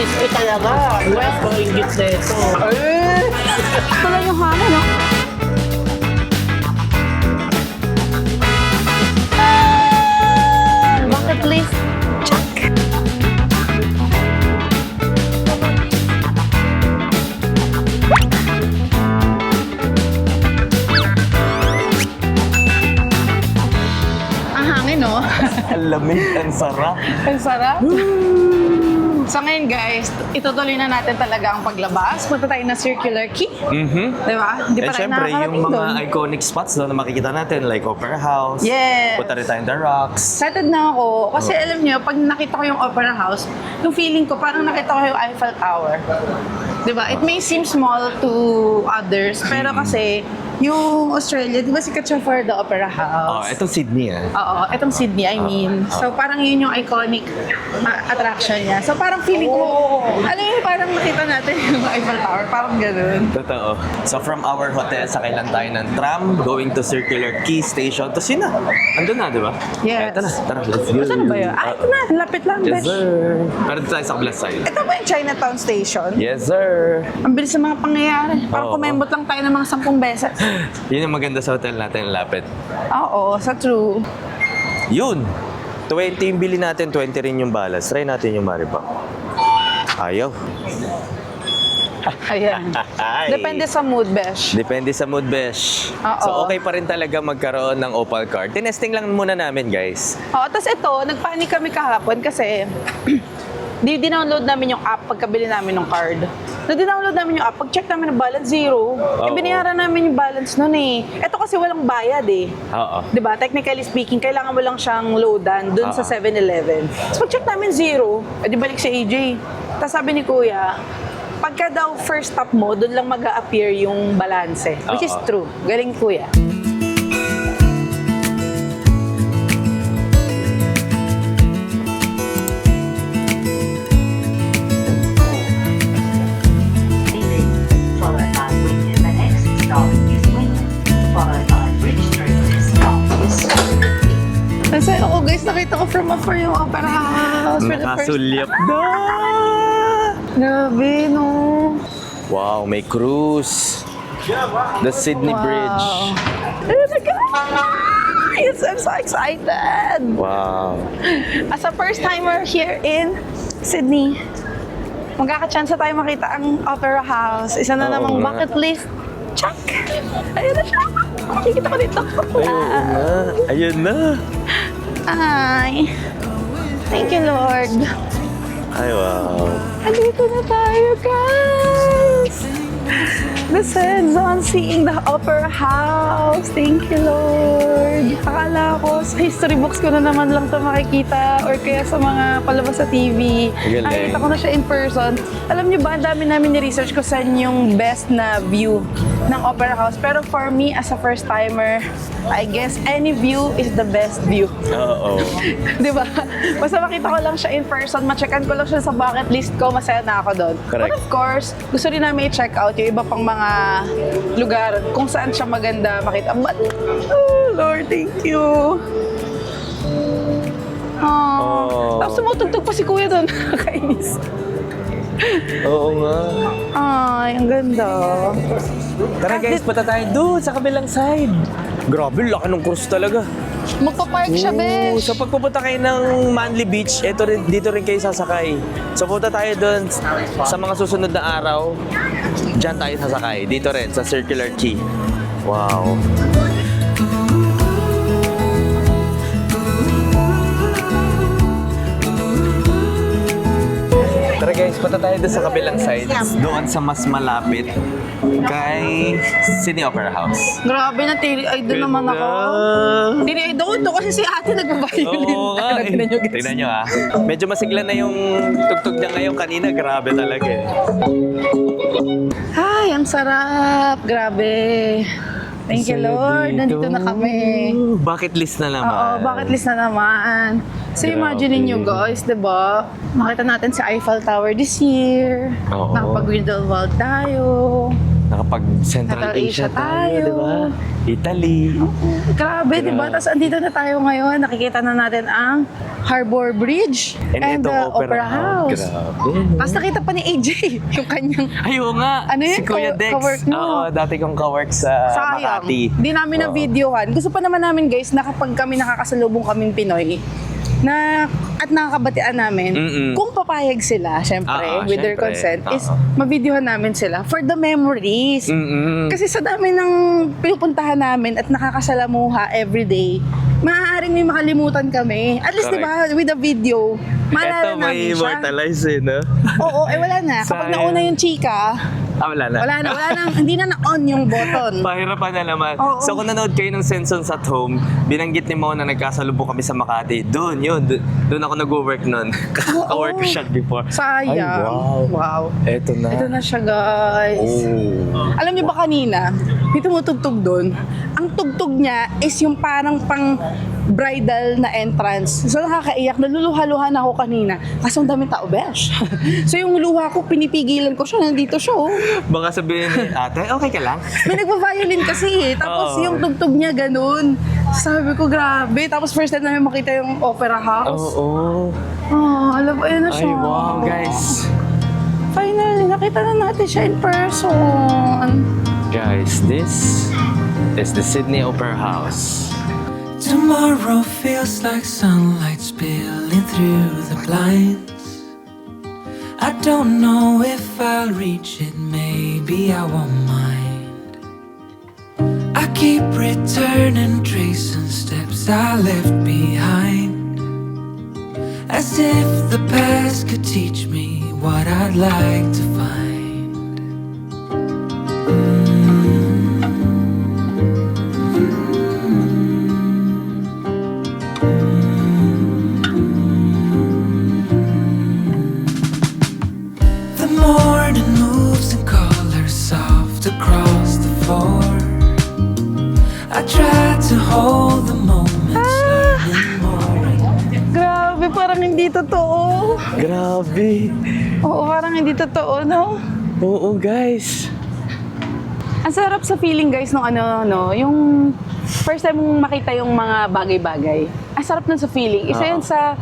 crispy talaga. West ko ingit na ito. Ito lang yung hangin, no? Bucket list. Check! Ang hangin, no? Ang lamig, ang sarap. Ang sarap. So ngayon guys, itutuloy na natin talaga ang paglabas. Punta tayo na Circular Quay. Di ba? Hindi pa And tayo syempre, yung nakakarating mga doon. iconic spots doon na makikita natin, like Opera House. Yes. Punta rin tayong The Rocks. Excited na ako. Kasi alam niyo, pag nakita ko yung Opera House, yung feeling ko, parang nakita ko yung Eiffel Tower. Diba? It may seem small to others, pero kasi yung Australia, di ba sikat siya for the Opera Oh, House? ito Sydney Oo, itong Sydney, I mean. So, parang yun yung iconic attraction niya. So, parang feeling ko, alam mo, parang nakita natin yung Eiffel Tower. Parang ganun. Totoo. So from our hotel, sakay lang tayo ng tram, going to Circular Quay Station. Tapos yun na. Andun na, di ba? Yes. Ito na. Tara, let's go. Saan ba yun? Ay, ito na. Lapit lang, Yes, besh. sir. Pero dito tayo sa kabila side. Ito ba yung Chinatown Station? Yes, sir. Ang bilis ng mga pangyayari. Parang Oo. kumembot lang tayo ng mga 10 beses. Yun yung maganda sa hotel natin, lapit. Oo, sa true. Yun. 20 yung bili natin, 20 rin yung balas. Try natin yung Maribak. Ayaw. Ayan. Ay. Depende sa mood, besh. Depende sa mood, besh. Oo. So, okay pa rin talaga magkaroon ng Opal card. Tinesting lang muna namin, guys. Oo, tapos ito, nagpanik kami kahapon kasi di-download namin yung app pagkabili namin ng card. Na-download namin yung app, pag-check namin ng balance, zero. Oo. Binayaran namin yung balance nun eh. Ito kasi walang bayad eh. Oo. Diba? Technically speaking, kailangan mo lang siyang loadan dun sa Oo. 7-Eleven. Tapos pag-check namin zero, di balik si AJ. Tapos sabi ni Kuya, pagka daw first stop mo, dun lang mag-a-appear yung balance. Which is Oo. true. Galing Kuya. Followed by Winton. The next stop is Winton, followed by Bridge Street. This stop is Kasi ako guys, nakita ko from afar yung Opera House for the first Nakasulyap time. na! Grabe, no? Wow, may cruise. The Sydney Bridge. Oh my God! Yes, I'm so excited! Wow. As a first timer here in Sydney, magkaka-chance tayo makita ang Opera House. Isa na Oo namang nga. bucket list. Check! Ayun na siya! Kikita ko dito. Ayun na. Ayun na. Ay! Thank you, Lord. Ay, wow. Andito na tayo, guys! The sense on seeing the Opera House. Thank you, Lord. Akala ko sa history books ko na naman lang ito makikita or kaya sa mga palabas sa TV. Galing. Nakita ko na siya in person. Alam niyo ba, ang dami namin ni-research ko saan yung best na view ng Opera House. Pero for me, as a first-timer, I guess any view is the best view. Oo. Di ba? Basta makita ko lang siya in person, ma-checkan ko lang siya sa bucket list ko, masaya na ako doon. Correct. But of course, gusto rin namin i-check out yung iba pang mga lugar kung saan siya maganda makita. But, oh Lord, thank you. Oh. Tapos sumutugtog pa si Kuya doon. Nakainis. Oo nga. Ay, ang ganda. Tara guys, punta tayo doon sa kabilang side. Grabe, laki ng cruise talaga. Magpa-park siya, besh. So pag pupunta kayo ng Manly Beach, dito rin kayo sasakay. So punta tayo doon sa mga susunod na araw. Diyan tayo sasakay. Dito rin, sa Circular Quay. Wow. Tara guys, punta tayo doon sa kabilang side. Doon sa mas malapit kay Sydney Opera House. Grabe na, tiri-eye doon naman ako. Tiri-eye doon to kasi si ate nag-violin. Oo nga. Tingnan nyo, guys. Tingnan nyo ah. Medyo masigla na yung tugtog niya ngayon. Kanina, grabe talaga eh. Ay, ang sarap. Grabe. Thank you, Lord. Nandito na kami. Bucket list na naman. Oo, bucket list na naman. So Grabe. imagine niyo guys, 'di ba? Makita natin si Eiffel Tower this year. Oo. Nakapag-Grindelwald tayo. Nakapag-Central Central Asia Asia tayo, tayo. di ba? Italy. Grabe, di ba? Tapos andito na tayo ngayon. Nakikita na natin ang Harbor Bridge and the itong Opera House. Grabe. Tapos nakita pa ni AJ yung kanyang Ayaw nga. Ano yun? Si Kuya Dex. Kawork mo. Oo, dati kong kawork sa sayang. Makati. Hindi namin Oo. na-videohan. Gusto pa naman namin guys na kapag kami nakakasalubong kaming Pinoy, na at nakakabatian namin, Mm-mm. kung papayag sila, syempre, Oo, with their syempre. consent, is Oo. ma-videohan namin sila for the memories. Mm-mm. Kasi sa dami ng pinupuntahan namin at nakakasalamuha everyday, maaaring may makalimutan kami. At least, di ba, with the video, maalala Ito may namin siya. immortalize eh, no? Oo, wala na. Kapag Sayang. nauna yung chika, Wala na. wala na, hindi na na-on yung button. Pahirapan na naman. Oo. So kung nanood kayo ng Sensons at Home, binanggit ni Mo na nagkasalubong kami sa Makati. Doon ako nag-work nun. Ka-work ko siya before. Sayang. Ay, wow. Eto na. Ito na siya, guys. Oh. Alam niyo ba kanina, may tumutugtog doon. Ang tugtog niya is yung parang pang bridal na entrance. So nakakaiyak, naluluha-luha na ako kanina. Kasi ang daming tao, besh. So yung luha ko, pinipigilan ko siya, nandito siya, oh. Baka sabihin ni ate, okay ka lang? May nagpa-violin kasi eh. Tapos Oo. yung tugtog niya ganun. Sabi ko, grabe. Tapos first time namin makita yung Opera House. Oo. Oh, alam mo, ayun na Ay, siya. wow, guys. Finally, nakita na natin siya in person. Guys, this is the Sydney Opera House. Tomorrow feels like sunlight spilling through the blinds. I don't know if I'll reach it, maybe I won't mind. I keep returning, tracing steps I left behind, as if the past could teach me what I'd like to find. The morning moves in colors soft across the floor. I try to hold the moments, learning more. Grabe, parang hindi totoo. Grabe. Oo, parang hindi totoo, no? Oo, guys. Ang sarap sa feeling, guys, nung yung first time mong makita yung mga bagay-bagay. Ang sarap nun sa feeling. Isa Oo. yun sa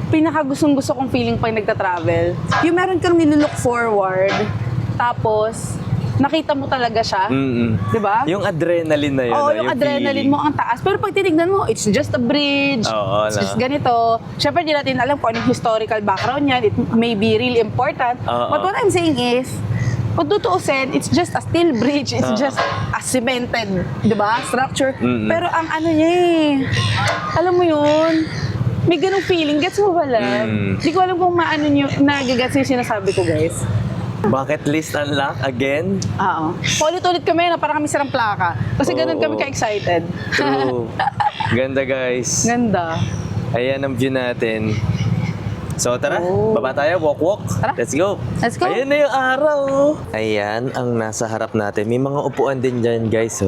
pinakagustong-gusto kong feeling pag nagta-travel. Yung meron kang nilook forward, tapos nakita mo talaga siya. Mm-mm. Di ba? Yung adrenaline na yun. Oo, no? yung adrenaline feeling. mo ang taas. Pero pag tinignan mo, it's just a bridge. Oo, It's na. just ganito. Siyempre, di natin alam kung anong historical background yan. It may be really important. Oo. But what I'm saying is, kung tutuusin, it's just a steel bridge. It's Oo. just a cemented, di ba, structure. Mm-mm. Pero ang ano niya eh, alam mo yun, may ganung feeling. Gets mo ba, Lab? Mm. Di ko alam kung maano nyo, nagagets yung sinasabi ko, guys. Bucket list unlock again. Oo. Paulit-ulit kami na parang kami sirang plaka. Kasi ganun Oo. kami ka-excited. True. Ganda, guys. Ganda. Ayan ang view natin. So tara, Oh. baba tayo, walk. Tara. Let's go. Let's go. Ayan na yung araw. Ayan ang nasa harap natin. May mga upuan din dyan, guys.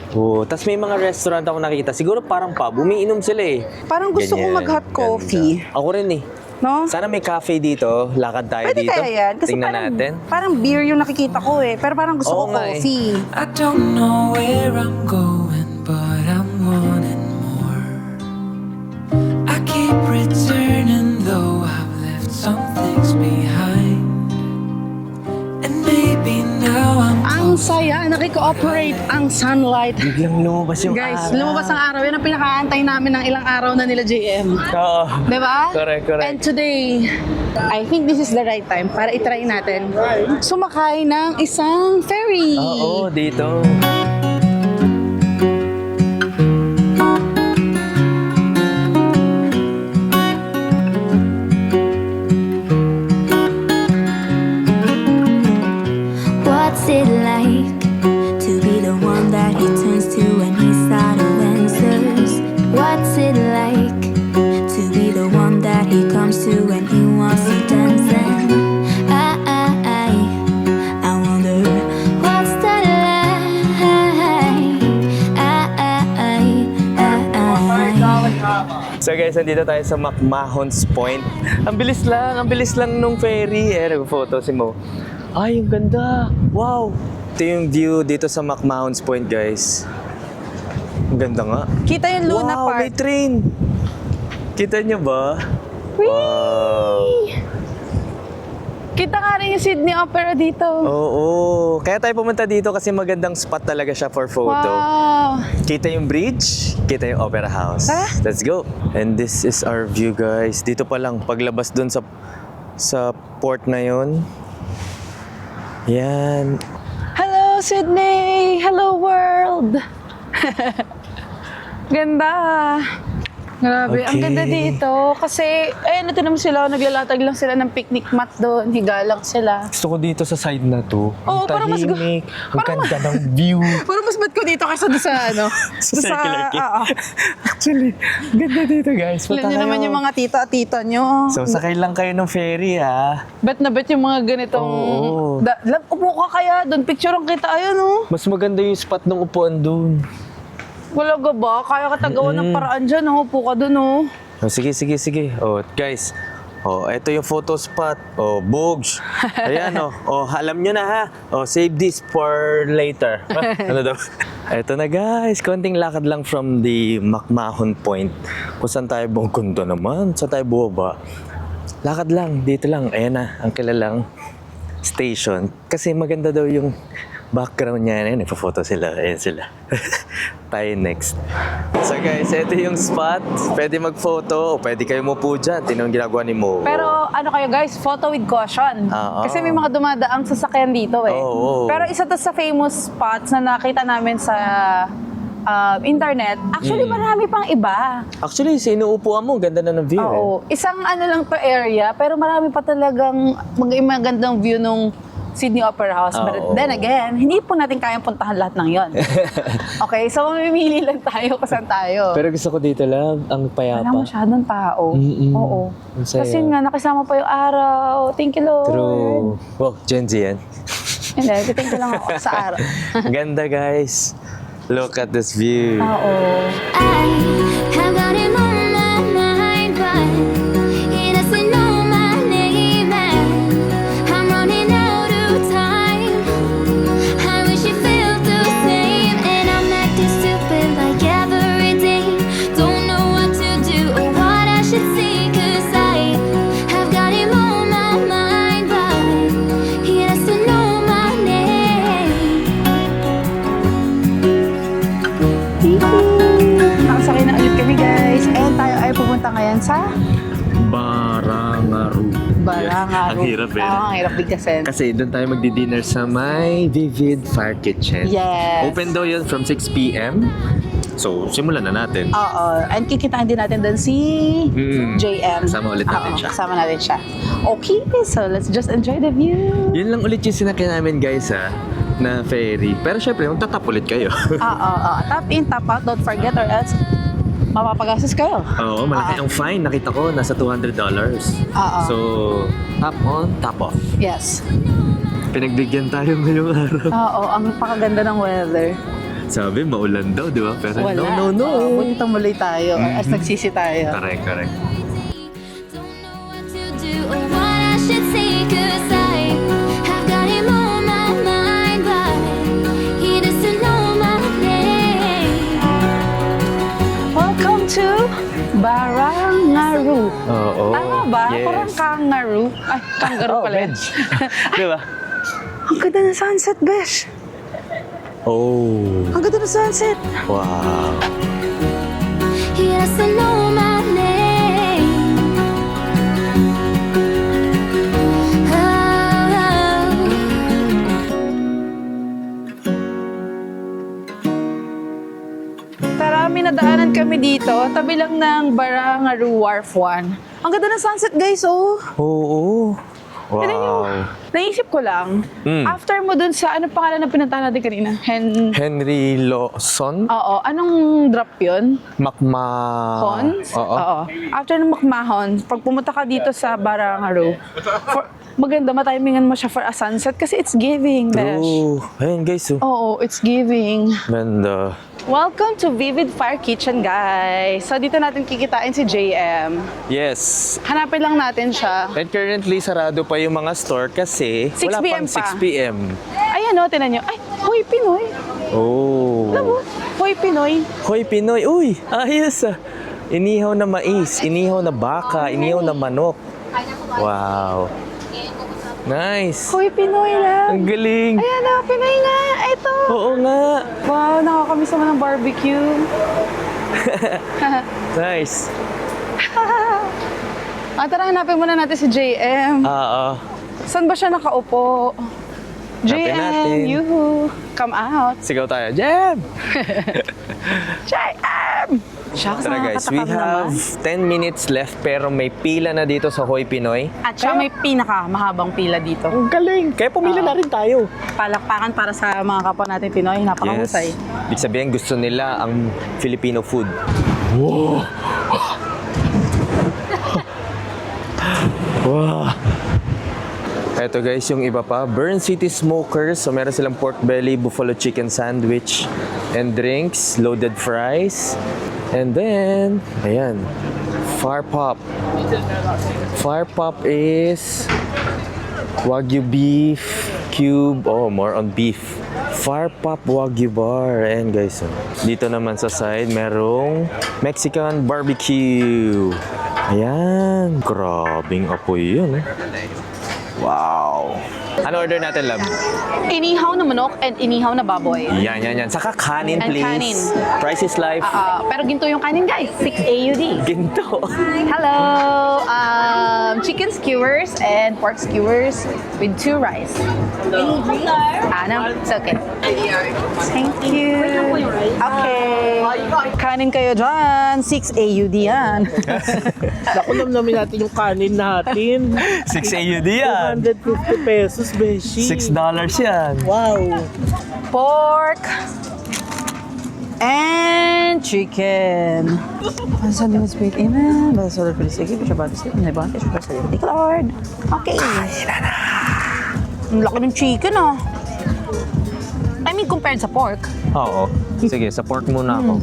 Oh, tas may mga restaurant ako nakita. Siguro parang pub. Umiinom sila eh. Parang gusto kong Ganyan. mag-hot coffee. Ganda. Ako rin eh. No? Sana may cafe dito. Lakad tayo Pwede dito. kaya yan? Kasi Tingnan parang, natin. parang beer yung nakikita ko eh. Pero parang gusto Oo ko nga eh. coffee. I don't know where I'm going, but I'm wanting more. I keep returning, though I've left some things behind. And maybe now I'm Ang saya, nakiko-operate ang sunlight. Biglang lumabas yung Guys, araw. lumabas ang araw. Yan ang pinakaantay namin ng ilang araw na nila JM. Oo. Diba? Correct. And today, I think this is the right time para itry natin sumakay ng isang ferry. Oo, dito. What's it like to be the one that he turns to when he's out of answers? What's it like to be the one that he comes to when he wants to dance? And I wonder what's that like? So guys, nandito tayo sa McMahon's Point. Ang bilis lang nung ferry. Nag-photo si Mo. Ay, ang ganda. Wow. Ito yung view dito sa McMahon's Point, guys. Ang ganda nga. Kita yung Luna wow, Park. may train! Kita niyo ba? Wow! Kita nga rin yung Sydney Opera dito. Oo. Kaya tayo pumunta dito kasi magandang spot talaga siya for photo. Wow. Kita yung bridge, kita yung Opera House. Tara. Let's go. And this is our view, guys. Dito pa lang, paglabas dun sa port na yun. Yan. Hello, Sydney! Hello, world! Ganda! Grabe, ang Okay. ganda dito. Kasi, ayun, ito naman sila, naglalatag lang sila ng picnic mat doon. Higa lang sila. Gusto ko dito sa side na to. Oo, parang mas tahimik, ang parang ganda ng view. Parang mas ba't ko dito kaysa doon sa ano? Sa Doon Circular Quay. Oo. Actually, ganda dito, guys. Alam niyo naman yung mga tita at tita nyo. So, sakay lang kayo ng ferry, ah. Bet na bet yung mga ganitong... Oo. Upo ka kaya doon. Picture ang kita. Ayun, oh. Mas maganda yung spot ng upuan doon. Wala ka ba? Kaya ka tagawa ng paraan dyan, oh. Upo ka doon, oh. Oh, sige. Oh, guys. Oh, ito yung photo spot. Oh, Bogs. Ayan, oh. Oh, alam nyo na, ha. Oh, save this for later. Ano daw? Ito na, guys. Konting lakad lang from the McMahon Point. Kung saan tayo bungkundo naman. Saan tayo bubaba. Lakad lang. Dito lang. Ayan na. Ang kilalang station. Kasi maganda daw yung background niya. Ayan, ipa-photo sila. Ayan sila. Tayo next. So guys, ito yung spot. Pwede mag-photo o pwede kayo mupo dyan. Tinong ginagawa ni Mo. Pero ano kayo guys, photo with caution. Oo. Kasi may mga dumadaang sasakyan dito eh. Oo. Pero isa to sa famous spots na nakita namin sa internet. Actually, marami pang iba. Actually, sinuupuan mo. Ganda na ng view. Oo. Isang ano lang to area, pero marami pa talagang magandang view nung Sydney Opera House. But Oo. then again, hindi po natin kayang puntahan lahat ng yon. Okay, so mamimili lang tayo kung saan tayo. Pero gusto ko dito lang, ang payapa. Wala masyadong tao. Mm-mm. Oo. Ang saya. Kasi nga, nakisama pa yung araw. Thank you, Lord. True. Wow, Gen Z yan. Hindi, thank you lang ako sa araw. Ganda, guys. Look at this view. Oo. I have got him on my mind, but he doesn't know my name, and I'm running out of time. I wish he felt the same, and I'm acting stupid like every day. Don't know what to do or what I should say, 'cause I have got him on my mind, but he doesn't know my name. Nakasakay na ulit kami, guys. And tayo ay pupunta ngayon sa Barangaru. Barangaru. Ang hirap eh. Oo, ang hirap bigkasin. Kasi doon tayo magdi-dinner sa my Vivid Fire Kitchen. Yes. Open daw yun from 6 p.m. So, simulan na natin. Oo. And kikitaan din natin doon si JM. Kasama ulit natin Oo, siya. Kasama natin siya. Okay, so let's just enjoy the view. Yun lang ulit yung sinakyan namin, guys, ha, na ferry. Pero syempre, magtatap ulit kayo. Oo. Tap in, tap out. Don't forget or else mapapagastos kayo. Oo, malaki ang fine. Nakita ko, nasa $200. Oo. So, tap on, tap off. Yes. Pinagbigyan tayo ngayong araw. Oo, ang pakaganda ng weather. Sabi, maulan daw, di ba? Pero Wala. no. Oo, buti tumuloy tayo. Or as nagsisi tayo. Correct. Don't know what to do or what I should say, 'cause I have got him on my mind, but he doesn't know my name. Welcome to Barangaru. Oo. Tama ba? Yes. Parang kangaroo. Ay, kangaroo pala yan. Di ba? Ang ganda ng sunset, Besh. Oh. Ang ganda ng sunset. Wow. He doesn't know my name. Tara, may nadaanan kami dito. Tabi lang ng Barangaru Wharf 1. Ang ganda ng sunset, guys, oh. Oo. Wow. Naisip ko lang, after mo dun sa, ano pangalan na pinuntahan natin kanina? Henry Lawson? Oo, anong drop yun? Macmahon? Hons? Oo. After ng Macmahon, pag pumunta ka dito sa Barangaru, maganda matimingan mo siya for a sunset kasi it's giving, Besh. True. Ayun, guys. Oh. Oo, it's giving. Ganda. Welcome to Vivid Fire Kitchen, guys. So, dito natin kikitain si JM. Yes. Hanapin lang natin siya. And currently, sarado pa yung mga store kasi 6 wala PM pang pa. 6 p.m. Ayan o, tinan nyo. Ay, Hoy Pinoy. Oh. Alam mo, Hoy Pinoy. Hoy, Pinoy. Uy, ayos ah. Inihaw na mais, inihaw na baka, inihaw na manok. Wow. Nice. Hoy Pinoy lang. Ang galing. Ayan o, Pinoy nga. Ito. Oo nga. Wow, nakakamiss naman ng barbecue. Nice. Tara, hanapin muna natin si JM. Oo. Saan ba siya nakaupo? Hanapin natin. JM, yuhu. Come out. Sigaw tayo. Jam! JM! Shucks, Tara guys, we nakakatakam have naman. 10 minutes left pero may pila na dito sa Hoy Pinoy. At siya may pinaka-mahabang pila dito. Ang galing. Kaya pumila na rin tayo. Palakpakan para sa mga kapwa natin Pinoy. Napakahusay. Ibig sabihin gusto nila ang Filipino food. Wow. Eto guys, yung iba pa, Burn City Smokers. So meron silang pork belly, buffalo chicken sandwich, and drinks, loaded fries. And then, ayan, Fire Pop. Fire Pop is Wagyu beef cube. Oh, more on beef. Fire Pop Wagyu bar. Ayan guys, oh. Dito naman sa side, merong Mexican barbecue. Ayan, grabing apoy yun. Wow. Ano order natin, love? Inihaw na manok and inihaw na baboy. Yan. Saka kanin, And please. kanin. Price is life. Pero ginto yung kanin, guys. 6 AUD. Ginto. Hello! Chicken skewers and pork skewers with 2 rice. No? It's okay. Thank you. Okay. Kanin kayo dyan. 6 AUD yan. Naku, namin natin yung kanin natin. 6 AUD yan. 150 pesos, beshi. $6 yan. Wow. Pork and chicken. Ang sabi mo, speak, amen. Basta sa Lord, please, give it your body, say, may body, for sa Thank you, Lord. Okay. Ang laki ng chicken, ah. I mean, compared sa pork. Oo. Sige, sa pork muna ako.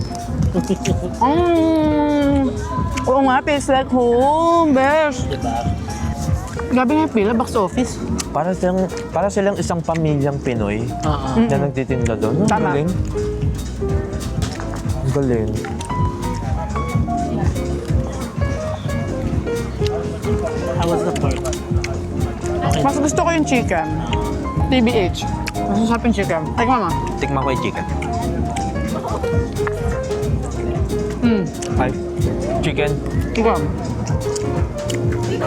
Oo nga, tastes like home, best. Grabe nga yung pila, box office. Para silang isang pamilyang Pinoy na nagtitinda doon. Ang Tama. galing. Ang galing. How was the pork? Mas gusto ko yung chicken. TBH. Mas masarap yung chicken. Tikman mo. Tikman ko yung chicken. Ay, chicken. Tikman.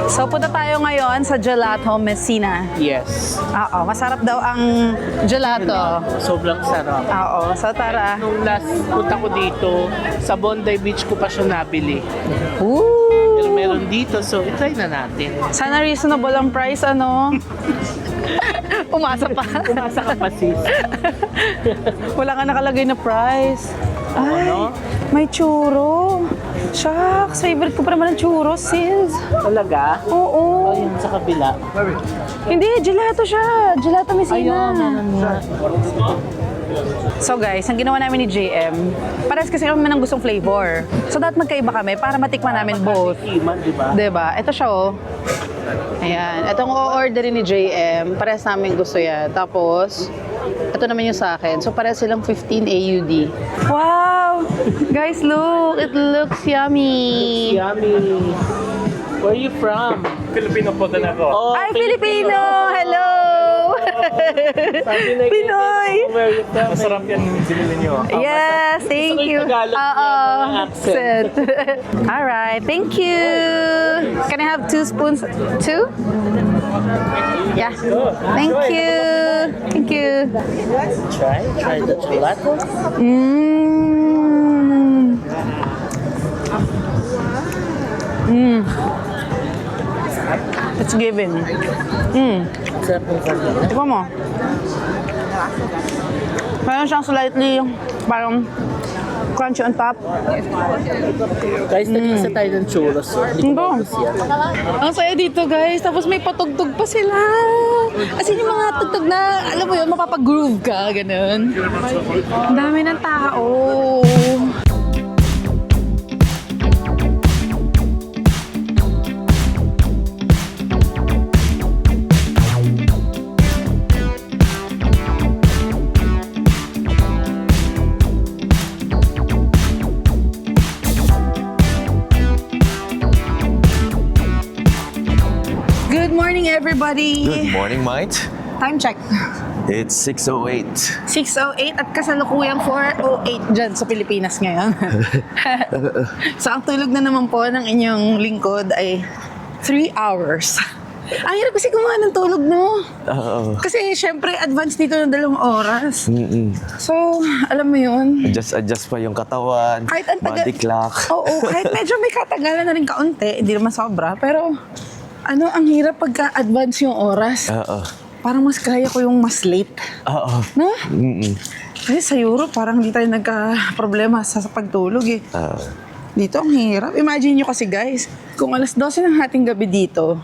So, punta tayo ngayon sa Gelato Messina. Yes. Oo, masarap daw ang gelato. Sobrang sarap. Oo, so tara. Nung last punta ko dito, sa Bondi Beach ko pa siya nabili. Pero meron dito, so itry na natin. Sana reasonable ang price, ano? Umasa pa. Umasa ka pa, sis. Wala nga nakalagay na price. Ay, Ano? may churro. Shucks, favorite ko pa naman ang churro, sis. Talaga? Oo. Ayun, sa kabila. Hindi, gelato siya. Gelato Messina. Ayun. So guys, ang ginawa namin ni JM, parehas kasi kami ng gustong flavor. So dapat magkaiba kami para matikman namin both. Iman, di ba? Diba? Ito siya, oh. Ayan. Itong o-orderin ni JM, parehas namin gusto yan. Tapos, ito naman yung sa akin. So, parehas silang 15 AUD. Wow! Guys, look! It looks yummy! Yummy. Where are you from? Filipino po din ako. Oh, Ay, Filipino! Hello! Sabi na Pinoy! Where are you from? Masarap yan binili niyo. Yes, thank Gusto ko you. yung Tagalog niya, mga accent. Alright, thank you. Can I have 2 spoons? 2? Yeah. Thank you. Thank you. Try the gelato. It's given. Sarap ng gelato. Tignan mo. Meron siyang slightly parang Crunchy on top. Guys, nag-isa tayo ng churros. Hindi ko Ang maulis yan. Ang saya dito, guys. Tapos may patugtog pa sila. As in, yung mga tugtog na, alam mo yun, mapapag-groove ka, ganun. Ang dami ng tao. Good morning, everybody. Good morning, mate. Time check. It's 6:08. 6:08 at kasalukuyang 4:08 dyan sa Pilipinas ngayon. So, ang tulog na naman po ng inyong lingkod ay 3 hours. Ang hirap kasi gumawa ng tulog, no? Oo. Kasi, syempre, advance dito ng 2 oras. Mm-mm. So, alam mo yun? Adjust pa yung katawan, Kahit ang tagal- body clock. Oo, kahit medyo may katagalan na rin kaunti, hindi naman sobra, pero ang hirap pagka-advance yung oras. Oo. Parang mas kaya ko yung mas late. Oo. No? Mm-mm. Kasi sa Europe, parang hindi tayo nagka-problema sa pagtulog eh. Oo. Dito, ang hirap. Imagine nyo kasi guys, kung alas 12 ng hating gabi dito,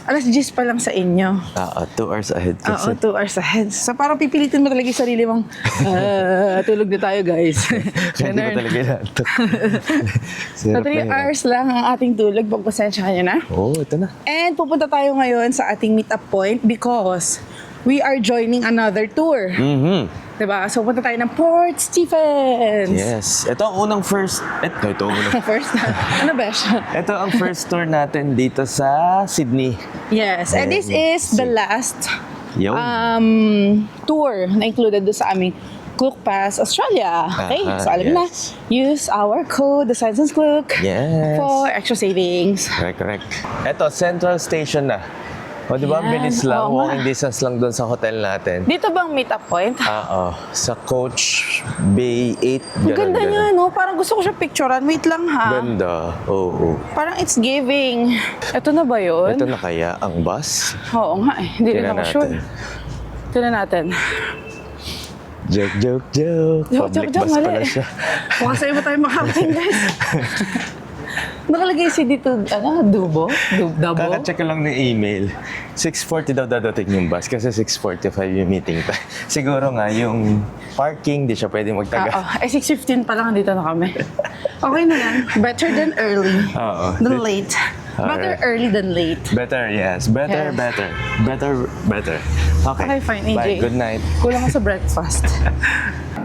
alas 10 pa lang sa inyo. Oo, 2 hours ahead Oo, kasi. 2 hours ahead. So parang pipilitin mo talaga yung sarili mong, tulog na tayo guys. Kaya hindi ko Ganun. talaga nato. So 3 hours lang ang ating tulog. Pagpasensya nyo na. Oo, ito na. And pupunta tayo ngayon sa ating meet-up point because we are joining another tour. Mm-hmm. Diba? So punta tayo ng Port Stephens. Yes. Ito ang unang first... Ito ang unang... First, ano ba siya? Ito ang first tour natin dito sa Sydney. Yes, and this is the last Yo. tour na included doon sa aming Klook Pass Australia. Okay, Aha, so alam mo na, yes. use our code, the Science Klook, Yes. for extra savings. Correct. Ito, Central Station na. O, di ba? Ang Yan. bilis lang. Oo nga. Walking distance lang doon sa hotel natin. Dito bang meet-up point? Oo. Sa Coach Bay 8. Ang ganda niya, no? Parang gusto ko siya picturean. Wait lang, ha? Ganda. Oo. Parang it's giving. Ito na ba yun? Ito na kaya ang bus? Oo nga, eh. Hindi rin Tingnan ako sure. natin. Tingnan natin. Joke. Public bus pala siya. Baka sa'yo ba tayo makakating, guys? Nakalagay si dito, Dubo? Double? Kaka-check ko lang ng email. 6:40 daw dadating yung bus kasi 6:45 yung meeting time. Siguro nga yung parking, di siya pwede magtagal. Oo. 6:15 pa lang dito na kami. Okay na yan. Better than early. Oo. Than late. Better Alright. early than late. Better, yes. Better. Okay. Okay, fine, AJ. Bye. Good night. Kulang ka sa breakfast.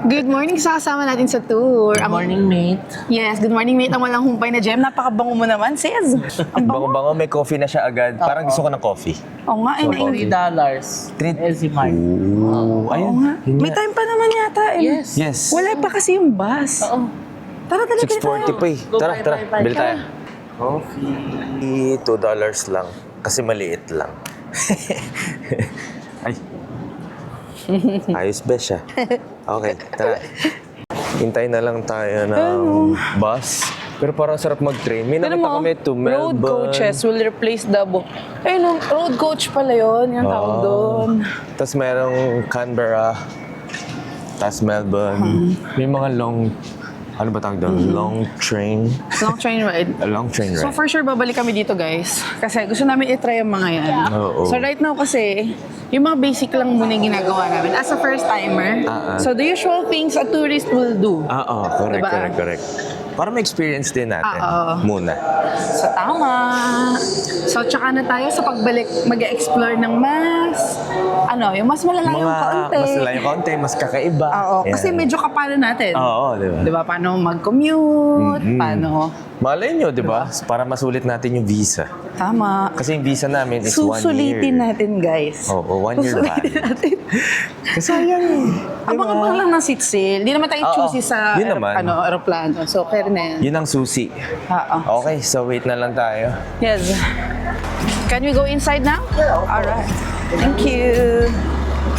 Good morning sa kasama natin sa tour. Good morning, mate. Yes, good morning mate. Ang walang humpay na gem. Napakabango mo naman, sis. Ang bango. Bango-bango, may coffee na siya agad. Parang gusto ko ng coffee. Oo nga, eh. $3. Treat. Elsie Mart. Ooh, Oo ayun. nga. Yun May nga. time pa naman yata. Eh. Yes. Yes. Wala pa kasi yung bus. Oo. Tara, bili 6:40 tayo. pa eh. Go, Tara, bye. bili tayo. Coffee. $2 lang. Kasi maliit lang. Ay. Ayos ba siya? Okay, tara. Hintayin na lang tayo ng bus. Pero parang sarap mag-train. May Tignan nakita mo, kami to Melbourne. road coaches will replace the Ayun, road coach pala yun. Yung tawag doon. Tapos merong Canberra. Tapos Melbourne. May mga long... Ano ba tawag doon? Long train. Long train ride. A long train So ride. for sure, babalik kami dito guys. Kasi gusto namin i-try ang mga yan. Oo. So right now kasi, yung mga basic lang muna yung ginagawa namin. As a first timer, so the usual things a tourist will do. Correct, Diba? correct. Para ma-experience din natin. Oo. Muna. So tama. So tsaka na tayo sa pagbalik mag-explore ng mas, yung mas malalayong kaunti. Mas layo kaunti, mas kakaiba. Oo, Yan. kasi medyo kapano natin. Oo, di ba? Diba? Paano mag-commute, paano... Malay nyo, di ba? Para masulit natin yung visa. Tama. Kasi yung visa namin is 1 year. Susulitin natin, guys. Oo, 1 year Susulitin valid. natin. Sayang eh. Abang-abang lang ng seat sale. Hindi naman tayo Oo, choosy sa yun naman. aeroplano. So, kaya na yan. Yun ang susi. Oo. Okay, so wait na lang tayo. Yes. Can we go inside now? Alright. Thank you.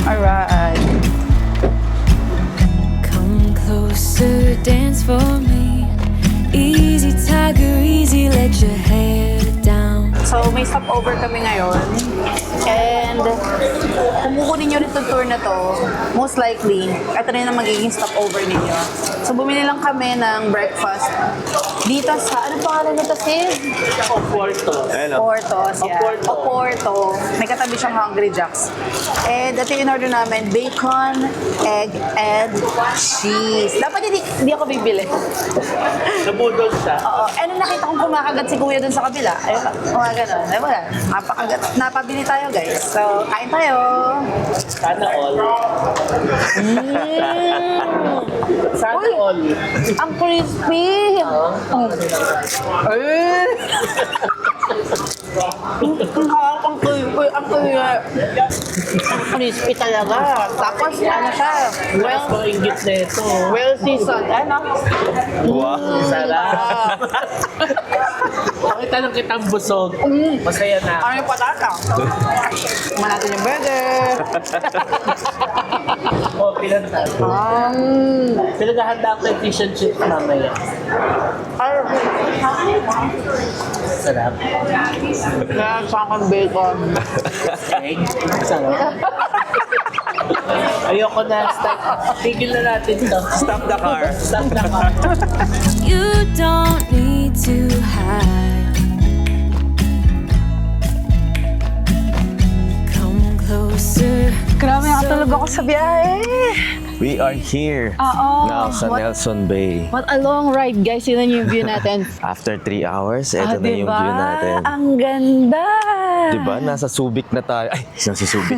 Alright. Come closer, dance for me. Easy, tiger, easy, let your hair down. So, may stopover kami ngayon. And kung kukunin nyo rin itong tour na to, most likely, ito rin ang magiging stopover ninyo. So, bumili lang kami ng breakfast dito sa, ano pangalan nito, sis? Porto. Portos, yeah. Oporto. Oporto. May katabi siyang Hungry Jacks. And ito yung in-order namin, bacon, egg, and cheese. Dapat hindi ako bibili. Nabudol siya. Oo. Eh, nung nakita kong kumakagat si kuya dun sa kabila, ayun, mga ganun. Eh, wala. Napabili tayo, guys. So, kain tayo. Sana all. Sana Uy! all. Ang crispy! Ay! Ang crispy talaga. Tapos, ano siya? Mas mga inggit na ito. Well seasoned. Ano? Wow. Sarap. Pakita nung kitang busog. Masaya na. Ano yung patata? Kumain natin yung burger. O, pinagtan. Pinaghahanda ako ng fish and chips mamaya. Sarap. Kaya sa akin bacon. Egg. Sarap. Ayoko na. Stop. Tigil na natin to. Stop the car. Stop the car. You don't need to hide. Come closer. Grabe, nakatulog ako sa biyahe. We are here Oo. now sa Nelson Bay. What a long ride, guys. Yun yung view natin. After 3 hours, ito na yung diba? view natin. Ang ganda. Diba? Nasa Subic na tayo. Ay, nasa Subic.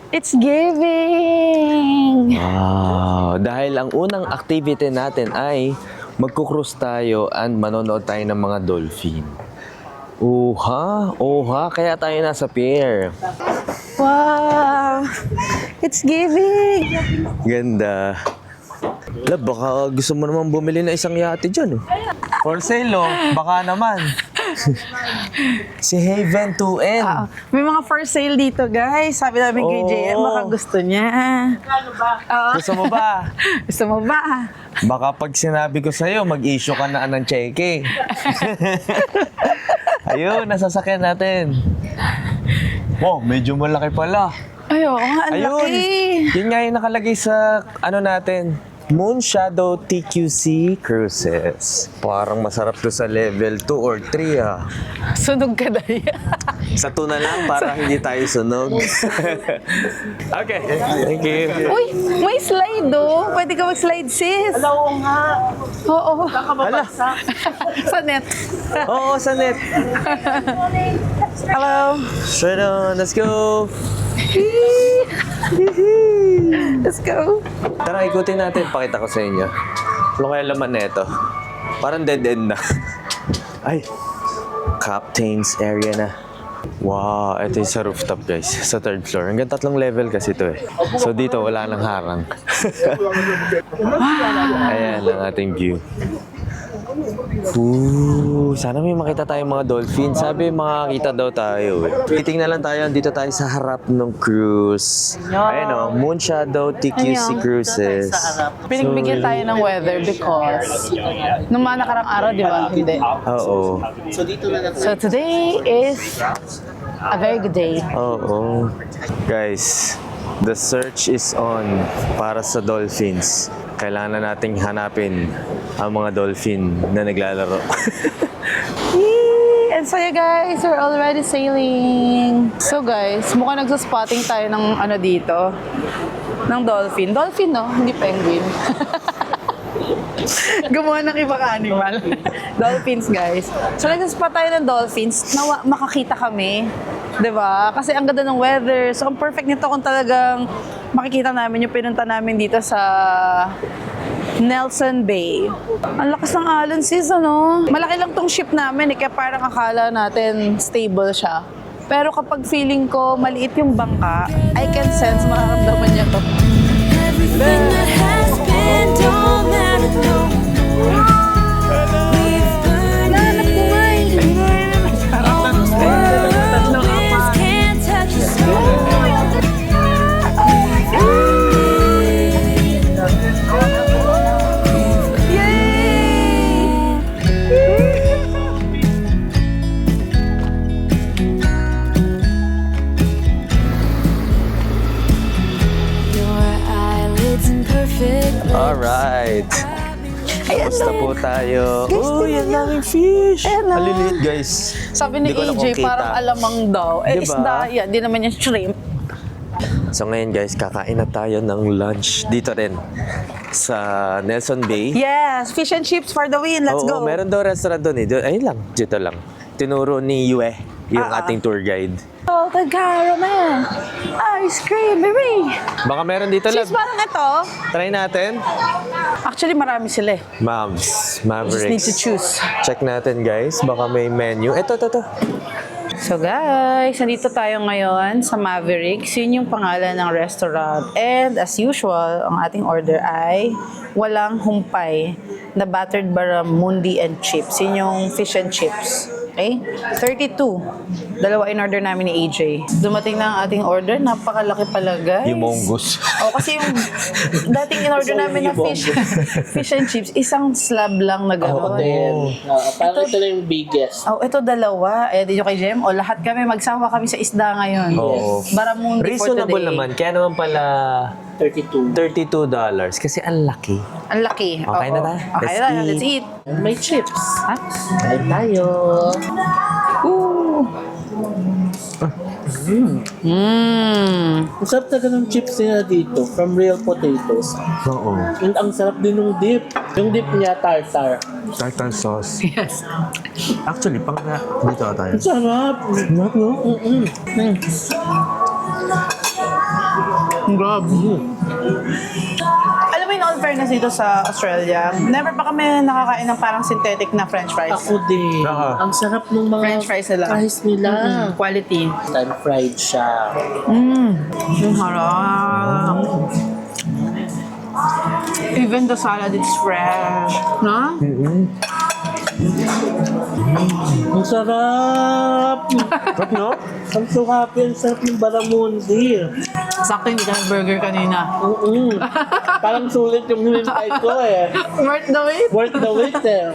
It's giving. Wow. Dahil ang unang activity natin ay magkukrus tayo and manonood tayo ng mga dolphin. Oha, kaya tayo nasa pier. Wow. It's giving. Ganda. La, baka gusto mo naman bumili na isang yate dyan. For sale, oh. Baka naman. Si Haven 2N. May mga for sale dito, guys. Sabi namin kay Oo. JM, baka gusto niya. Gusto mo ba? Gusto mo ba? Baka pag sinabi ko sa'yo, mag-issue ka na ng cheque. Ayun, nasasakyan natin. Wow, medyo malaki pala. Ay, oo nga, ang Ayun. laki. Yun nga yung nakalagay sa ano natin. Moon Shadow TQC Cruises. Parang masarap to sa level 2 or 3 ah. Sunog ka na yan. Sa 2 na lang para hindi tayo sunog. Okay, thank you. Uy, may slide oh. Pwede ka mag-slide, sis. Oo nga. Oo. Hala, Sa net. oo, sa net. Hello. Straight on, let's go. Let's go. Tara, ikutin natin. Pakita ko sa inyo. Ano kaya laman na ito? Parang dead end na. Ay, captain's area na. Wow, ito yung sa rooftop, guys. Sa 3rd floor. Hanggang 3 level kasi ito eh. So dito, wala nang harang. Ayan ang ating view. Ooh, sana may makita tayong mga dolphin. Sabi, makakita daw tayo eh. Titingnan lang tayo. Dito tayo sa harap ng cruise. Ayan o, Moon Shadow TQC Ayan. Cruises. Pinagbigyan tayo ng weather because nung mga nakarang araw, di ba? Hindi. Oo. So dito na lang. So today is a very good day. Oo. Guys, the search is on para sa dolphins. Kailangan na nating hanapin ang mga dolphin na naglalaro. Yee! And so yeah, guys, we're already sailing. So guys, mukhang nagsaspotting tayo ng ano dito. Ng dolphin. Dolphin, no? Hindi penguin. Gumawa ng ibang animal. Dolphins, guys. So nagsaspot tayo ng dolphins na makakita kami. 'Di ba? Kasi ang ganda ng weather. So ang perfect nito kung talagang makikita namin yung pinunta namin dito sa Nelson Bay. Ang lakas ng alon, sis, ano? Malaki lang tong ship namin, kaya parang akala natin stable siya. Pero kapag feeling ko maliit yung bangka, I can sense mararamdaman niya to. Everything that has been don't matter no more. We've burned it. All those whirlwinds can't touch us no more. Alright. Ayan Basta na. po tayo. Guys, Uy, tingnan ang niyo. daming fish. Ayan na. Haliliit, guys. Sabi ni Hindi ko alam AJ, kung kita. parang alamang daw. Eh, Diba? isda yan. Di naman yung shrimp. So ngayon guys, kakain na tayo ng lunch dito rin sa Nelson Bay. Yes, fish and chips for the win. Let's Oo, go. meron daw restaurant doon eh. Ayun lang, dito lang. Tinuro ni Yue, yung ating tour guide. Salted caramel. Ice cream, baby. Baka meron dito lang. Cheese parang ito. Try natin. Actually, marami sila eh. Mavs, Just need to Mavericks. choose. Check natin guys, baka may menu. Ito. So guys, nandito tayo ngayon sa Mavericks. Yun yung pangalan ng restaurant. And as usual, ang ating order ay walang humpay na battered barramundi and chips. Yun yung fish and chips. Okay? 32. Dalawa in order namin ni AJ. Dumating na ang ating order. Napakalaki pala, guys. Humongous. Oh, kasi yung dating in order namin na fish and chips, isang slab lang na gano'n. Parang ito lang yung biggest. Oh, ito dalawa. Eh, di nyo kay Jem. O, lahat kami, magsawa kami sa isda ngayon. Oo. Barramundi for Reasonable today. naman. Kaya naman pala 32. $32 kasi ang laki. Ang laki. Okay na Oo. ba? Okay Let's na, let's eat. May chips. Ha? Kain tayo. Ooh. Ang sarap talaga ng chips nila dito from real potatoes. Oo. And ang sarap din ng dip. Yung dip niya tartar. Tartar sauce. Yes. Actually, pang dito tayo. Ang sarap. Sarap, no? Grabe. Alam mo in all fairness dito sa Australia, never pa kami nakakain ng parang synthetic na french fries. Ako din. Saka? Ang sarap ng mga French fries nila. fries nila. Quality. Time fried siya. Ang harap. Even the salad, it's fresh. No? Ang sarap. Sarap, no? Ang sukapi. Ang sarap ng barramundi. Sakto hindi ka burger kanina. Parang sulit yung hinintay ko eh. Worth the wait. Worth the wait eh.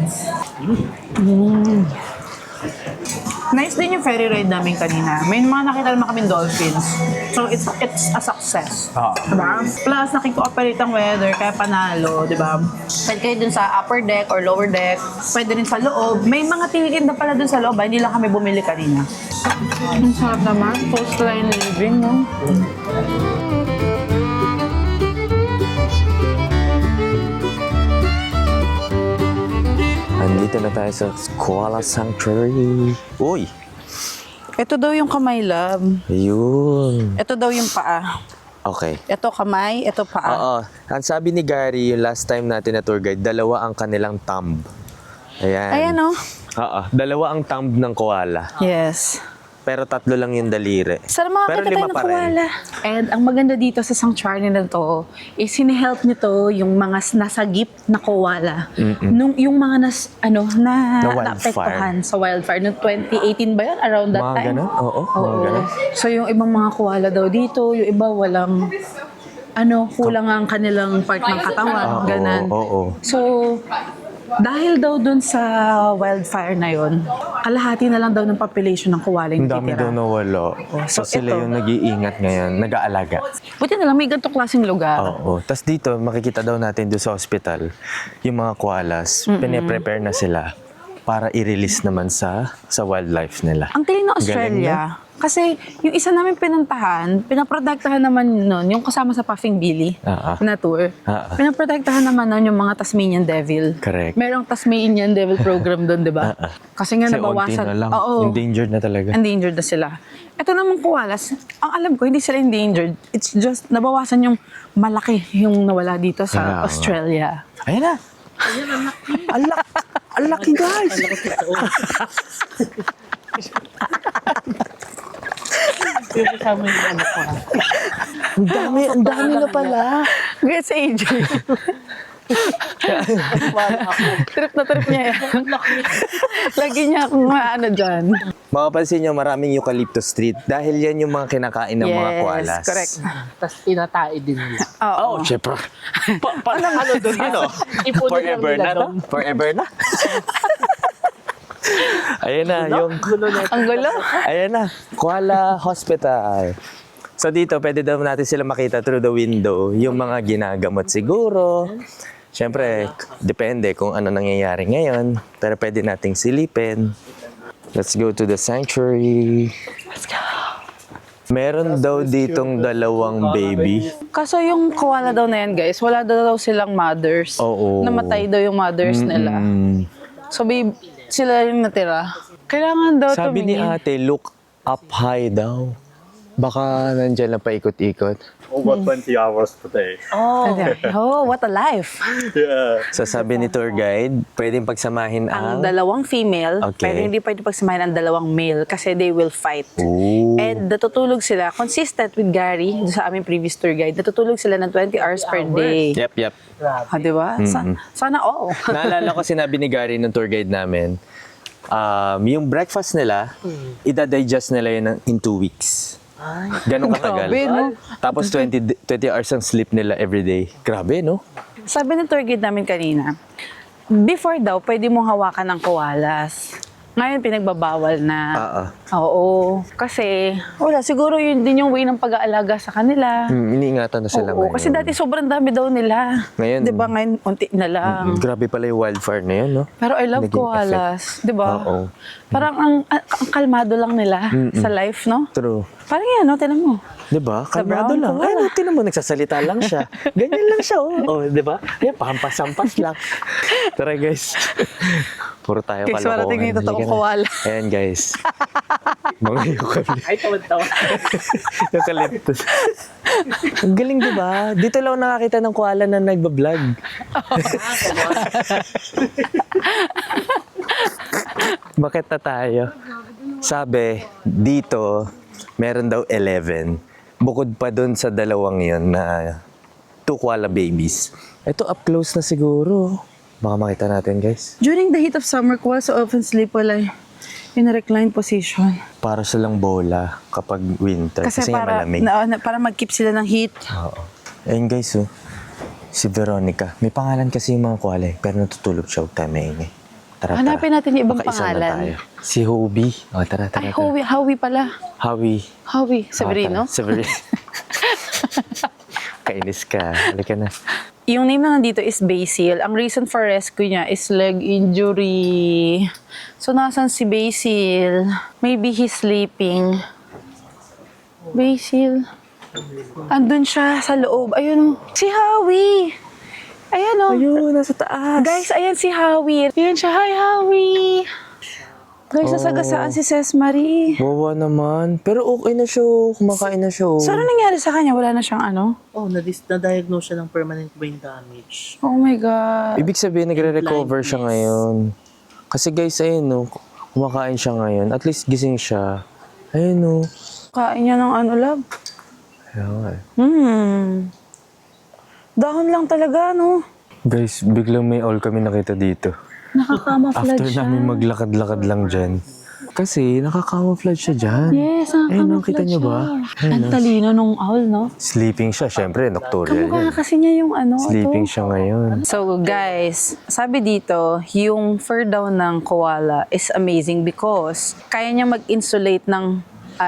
Nice din yung ferry ride namin kanina. May mga nakita naman kami dolphins. So, it's a success. Diba? Plus, nakikooperate ang weather, kaya panalo, diba? Pwede kayo dun sa upper deck or lower deck. Pwede rin sa loob. May mga tinitinda pala dun sa loob, hindi lang kami bumili kanina. Ang sarap naman. Coastline living, no? Andito na tayo sa Koala Sanctuary. Uy! Ito daw yung kamay, love. Ayun. Ito daw yung paa. Okay. Ito kamay, ito paa. Oo. Ang sabi ni Gary, yung last time natin na tour guide, dalawa ang kanilang thumb. Ayan. Ayan, no? Oo. Dalawa ang thumb ng koala. Yes. Pero tatlo lang yung daliri. Sana Pero makakita tayo lima ng pa rin. koala. And ang maganda dito sa sanctuary na to is hinihelp nito yung mga nasagip na koala. Nung yung mga Na wildfire. naapektuhan sa wildfire. Noong 2018 ba yun? Around that Mga time? ganun? Oo, mga ganun. So yung ibang mga koala daw dito, yung iba walang kulang ang kanilang part ng katawan. Ganun. Oo. So, dahil daw dun sa wildfire na yon, kalahati na lang daw ng population ng koala yung Ang dami daw titira. nawala. So, So, sila ito. yung nag-iingat ngayon, nag-aalaga. Buti na lang may ganitong klaseng lugar. Oo. Tapos dito, makikita daw natin doon sa hospital, yung mga koalas, pine-prepare na sila para i-release naman sa wildlife nila. Ang galing ng Galing Australia. Kasi yung isa namin pinuntahan, pinaprotektahan naman nun, yung kasama sa Puffing Billy na tour. Pinaprotektahan naman nun yung mga Tasmanian Devil. Correct. Merong Tasmanian Devil program doon, di ba? Kasi nga Kasi nabawasan. onti na lang. Oo. Endangered na talaga. Endangered na sila. Ito naman koalas, ang alam ko, hindi sila endangered. It's just, nabawasan yung malaki yung nawala dito sa Kaya nga. Australia. Ayan na. Ang laki guys. Yung kasama yung ano ko. Ang dami na pala. Gets AJ. Trip na trip niya yan. Lagi niya akong dyan. Makapansin nyo, maraming eucalyptus street dahil yan yung mga kinakain ng mga koalas. Correct. Tapos tinatae din nila. Oo. Oh, syempre. Ano doon yun, oh? Ipunin lang Forever nila na to? doon. Forever na? Ayan na, yung... Gulo na. Ang gulo. Ayan na, Koala Hospital. So dito, pwede daw natin sila makita through the window, yung mga ginagamot siguro. Siyempre, depende kung ano nangyayari ngayon. Pero pwede nating silipin. Let's go to the sanctuary. Let's go. Meron daw ditong dalawang baby. Kaso yung koala daw na yan, guys, wala daw silang mothers. Oo. Namatay daw yung mothers nila. So, sila yung natira. Kailangan daw Sabi ni tumingin. ate, look up high daw. Baka nandyan lang paikot-ikot. Over 20 hours per day. Oh, what a life. So sabi ni tour guide, pwedeng pagsamahin Ang ang... dalawang female, Okay. pero hindi pwede pagsamahin ang dalawang male kasi they will fight. Ooh. And natutulog sila, consistent with Gary, doon sa aming previous tour guide, natutulog sila ng 20 hours per day. Yep. Di ba? Sana all. Naalala ko sinabi ni Gary ng tour guide namin, yung breakfast nila, ida-digest nila yun in 2 weeks. Ganun katagal. Grabe, no? Tapos 20 hours ang sleep nila everyday. Grabe, no? Sabi ng tour guide namin kanina, before daw, pwede mong hawakan ng koalas. Ngayon, pinagbabawal na. Oo. Kasi, wala, siguro yun din yung way ng pag-aalaga sa kanila. Iniingatan na sila Oo, ngayon. kasi dati sobrang dami daw nila. Ngayon- Di ba ngayon, unti na lang. Grabe pala yung wildfire na yun, no? Pero I love Naging koalas. Di ba? Oo. Parang ang kalmado lang nila sa life, no? True. Parang yan, no? Tinan mo. Di ba? Kalmado brown lang. koala. Ay, no, tinan mo, nagsasalita lang siya. Ganyan lang siya, oh. Oh, di ba? Yan, pampas-ampas lang. Tara, guys. Puro tayo Guys, kalokohan. marating na yung totoong Halika na. koala. Ayan, guys. Mga eucalyptus. Ay, tawad-tawad. Eucalyptus. Ang galing, di ba? Dito lang ako nakakita ng koala na nagbablog. Bakit na tayo? Sabi, dito, meron daw 11. Bukod pa dun sa dalawang yun na 2 koala babies. Ito, up close na siguro. Baka makita natin, guys. During the heat of summer, koalas often sleep while in a reclined position. Para silang bola kapag winter. Kasi, nga para, malamig. para mag-keep sila ng heat. Oo. Ayun, guys, oh. Si Veronica. May pangalan kasi yung mga koala eh, pero natutulog siya. Huwag tayo maingay. Tara, Hanapin natin yung ibang Baka isa lang pangalan. tayo. Si Hobie. O, tara. Ay, Howie pala. Howie. Howie. Severino. Severino. Kainis ka. Halika na. Yung name na nandito is Basil. Ang reason for rescue niya is leg injury. So, nasan si Basil? Maybe he's sleeping. Basil. Andun siya sa loob. Ayun, si Howie. Ayan o. Ayun, nasa taas. Guys, ayan si Howie. Ayan siya. Hi, Howie. Guys, nasagasaan si Ses Marie. Wawa naman. Pero okay na siya. Kumakain na siya. So, ano nangyari sa kanya? Wala na siyang ano? Oh, na-diagnose siya ng permanent brain damage. Oh my God. Ibig sabihin, nagre-recover siya ngayon. Kasi guys, ayun no. Kumakain siya ngayon. At least gising siya. Ayun no. Kain niya ng ano, love? Ayun. Dahon lang talaga, no? Guys, biglang may all kami nakita dito. Nakaka-camouflage After siya. namin maglakad-lakad lang dyan. Kasi nakaka-camouflage siya dyan. Yes, Ayun, nakaka-camouflage nakita niyo ba? siya. Ang talino nung owl, no? Sleeping siya, syempre, nocturnal Kamukha yun. kasi niya yung ano, Sleeping to. siya ngayon. So guys, sabi dito, yung fur daw ng koala is amazing because kaya niya mag-insulate ng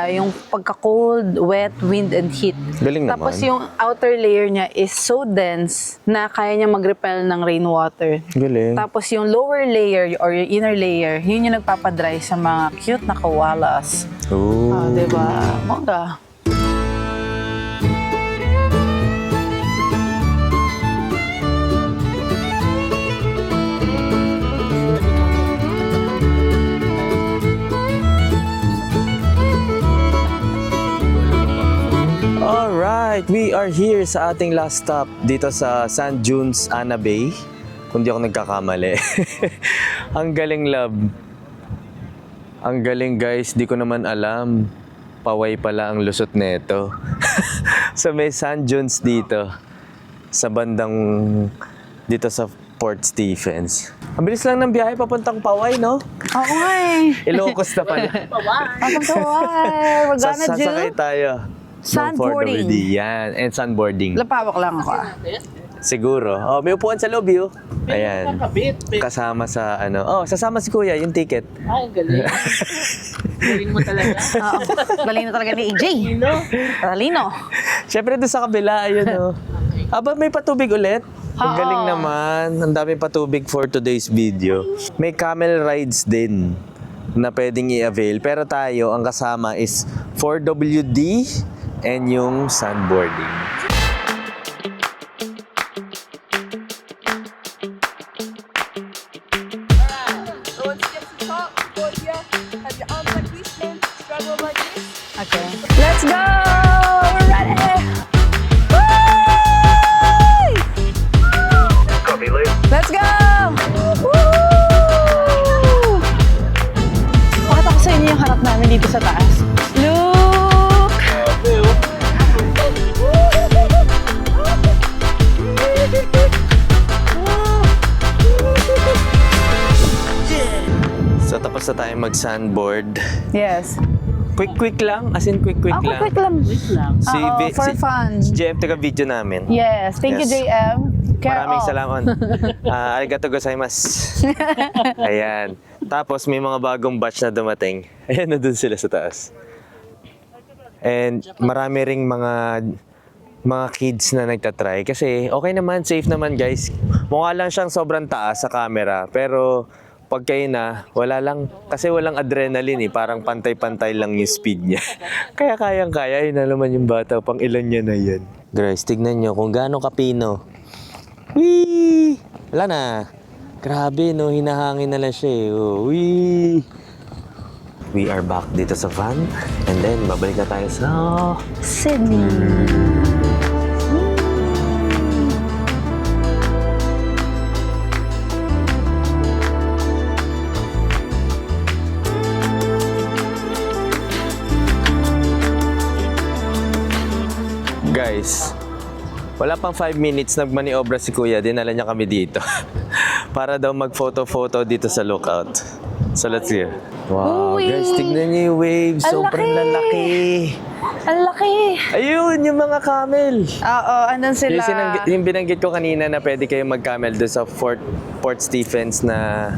yung pagka-cold, wet, wind, and heat. Galing Tapos naman. yung outer layer niya is so dense na kaya niya mag-repel ng rainwater. Galing. Tapos yung lower layer or yung inner layer, yun yung nagpapadry sa mga cute na koalas. Oh. Diba? Bongga. Alright, we are here sa ating last stop dito sa Sand Dunes, Ana Bay. Kung di ako nagkakamali. Ang galing, love. Ang galing, guys. Di ko naman alam. Paway pala ang lusot neto. So may sand dunes dito. Sa bandang dito sa Port Stephens. Ang bilis lang ng biyahe papuntang Paway, no? Oo nga eh. Ilocos na pala. Patang kaway. We're gonna Sasakay do tayo. Sandboarding. Yan. And sandboarding. Lapawak lang ako. Siguro. Oh, may upuan sa loob yun. Ayan. Kakabit. Kasama sa ano. Oh, sasama si Kuya yung ticket. Ay, galing. Galing mo talaga. Oo. Galing na talaga ni AJ. Sino? Talino. Siyempre doon sa kabila, ayun oh. Aba, may patubig ulit. Ang Oo. galing naman. Ang daming patubig for today's video. May camel rides din na pwedeng i-avail. Pero tayo, ang kasama is 4WD and yung sandboarding. Okay. Let's go! We're ready! Woo! Let's go! Woo! Pakita ko sa inyo yung harap namin dito sa taas. Look! So tapos na tayo mag-sandboard. Yes. Quick lang, as in quick Ako, lang. quick lang. Si Oo, for fun. Si JM taga-video namin. Yes. Thank you, Yes. JM. Care Maraming of. salamat. Arigato gozaimasu. Ayan. Tapos may mga bagong batch na dumating. Ayan na dun sila sa taas. And marami ring mga kids na nagtatry. Kasi okay naman, safe naman guys. Mukha lang siyang sobrang taas sa camera. Pero pag kayo na, wala lang. Kasi walang adrenaline eh. Parang pantay-pantay lang yung speed niya. Kaya kayang-kaya. Yun na naman yung bata. Pang ilan niya na yan. Guys, tignan nyo kung gaano kapino. Whee! Wala na. Grabe, no? Hinahangin na lang siya eh. Oh, whee! We are back dito sa van. And then, babalik na tayo sa Sydney. Guys, wala pang 5 minutes nagmaniobra si Kuya, dinala niya kami dito. Para daw mag-photo-photo dito sa lookout. So let's go. Wow, Uy! guys, tignan niyo yung waves. Ang Sobrang laki! lalaki. Ang laki. Ayun, yung mga camel. Oo, andun sila. Yung binanggit ko kanina na pwede kayong mag-camel doon sa Port Stephens na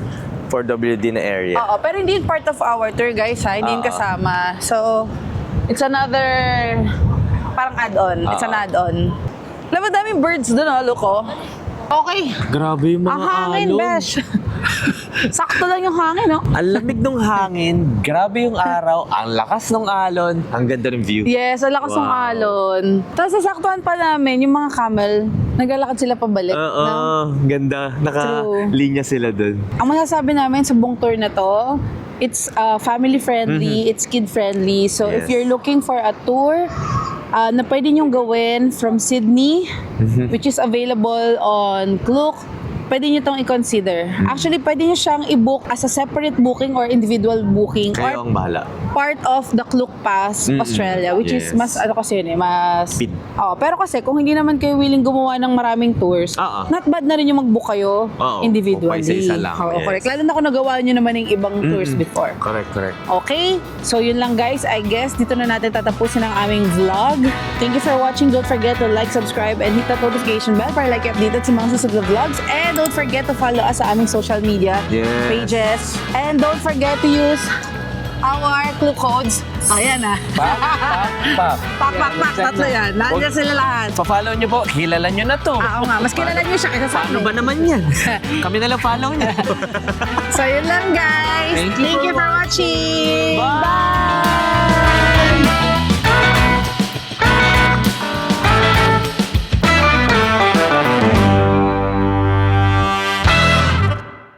4WD na area. Oo, pero hindi yun part of our tour, guys, ha? Hindi yun Oo. kasama. So, it's another, parang add-on. It's an add-on. Alam mo, daming birds dun, oh, look, oh. Okay. Grabe yung mga Ang hangin, alon. besh. Sakto lang yung hangin, no? Ang lamig ng hangin, grabe yung araw, ang lakas ng alon, ang ganda ng view. Yes, ang lakas ng Wow. alon. Tapos sasaktuhan pa namin, yung mga camel, naglalakad sila pabalik. Oo, no? ganda. Naka-linya sila dun. Ang masasabi namin sa buong tour na to, it's family-friendly, it's kid-friendly. So if Yes. you're looking for a tour na pwede nyong gawin from Sydney, which is available on Klook, pwede nyo itong i-consider. Actually, pwede nyo siyang i-book as a separate booking or individual booking Kayo or ang bahala. part of the Klook Pass Australia, which is Yes. mas, ano kasi yun eh, mas... Speed. Oh, pero kasi kung hindi naman kayo willing gumawa ng maraming tours, Oo. not bad na rin yung mag-book kayo Oo, individually. kung isa-isa lang, Oo, yes. correct. Lalo na kung nagawa nyo naman yung ibang tours before. Correct. Okay? So yun lang guys, I guess dito na natin tatapusin ang aming vlog. Thank you for watching. Don't forget to like, subscribe, and hit that notification bell para like updated sa mga susunod na vlogs. And don't forget to follow us sa aming social media Yes. pages. And don't forget to use our clue codes. Ayan na. Pak. Pak. Tatlo yan. Nandiyan sila lahat. Pa-follow nyo po, kilala nyo na to. Oo nga, mas kilala nyo siya kaysa sa Paano amin. ba naman yan? Kami na lang follow niya. So yun lang guys. Thank you for watching. Bye!